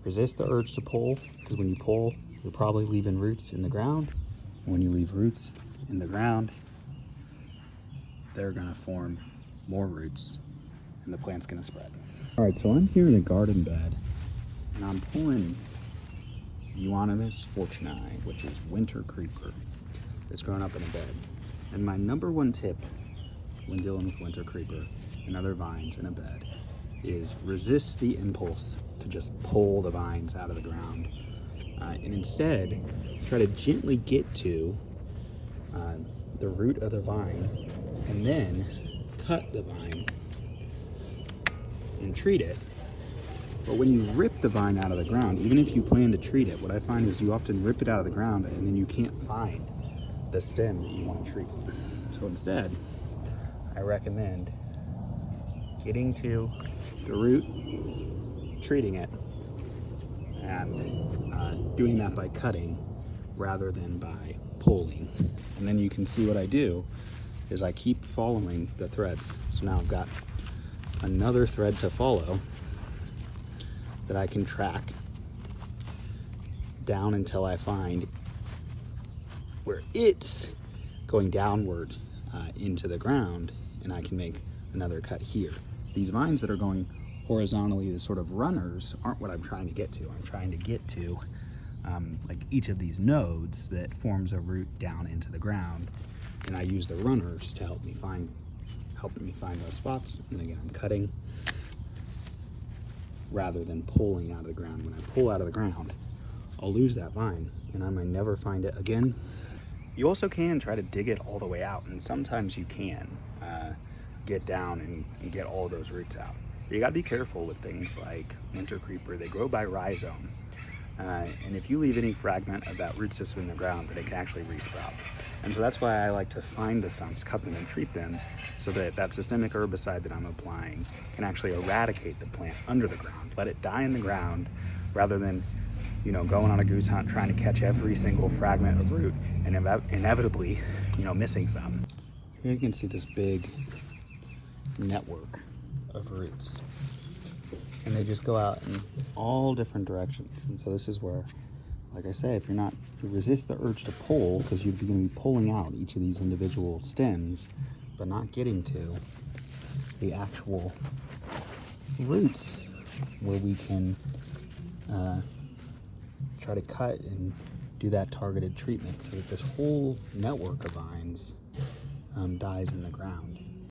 resist the urge to pull, because when you pull, you're probably leaving roots in the ground. And when you leave roots in the ground, they're gonna form more roots and the plant's gonna spread. All right, so I'm here in a garden bed and I'm pulling Euonymus fortunei, which is Wintercreeper. It's grown up in a bed. And my number one tip when dealing with Wintercreeper and other vines in a bed is resist the impulse to just pull the vines out of the ground. And instead, try to gently get to the root of the vine and then cut the vine and treat it. But when you rip the vine out of the ground, even if you plan to treat it, what I find is you often rip it out of the ground and then you can't find the stem that you want to treat. So instead, I recommend getting to the root, treating it, and doing that by cutting rather than by pulling. And then you can see what I do is I keep following the threads. So now I've got another thread to follow that I can track down until I find where it's going downward into the ground, and I can make another cut here. These vines that are going horizontally, the sort of runners, aren't what I'm trying to get to. I'm trying to get to like each of these nodes that forms a root down into the ground, and I use the runners to help me find those spots. And again, I'm cutting rather than pulling out of the ground. When I pull out of the ground, I'll lose that vine and I might never find it again. You also can try to dig it all the way out, and sometimes you can get down and get all those roots out. But you gotta be careful with things like Wintercreeper. They grow by rhizome. And if you leave any fragment of that root system in the ground, then it can actually resprout. And so that's why I like to find the stumps, cut them, and treat them so that that systemic herbicide that I'm applying can actually eradicate the plant under the ground. Let it die in the ground rather than, you know, going on a goose hunt trying to catch every single fragment of root and inevitably, you know, missing some. Here you can see this big network of roots. And they just go out in all different directions. And so this is where, like I say, if you resist the urge to pull, because you're going to be pulling out each of these individual stems, but not getting to the actual roots where we can try to cut and do that targeted treatment so that this whole network of vines dies in the ground.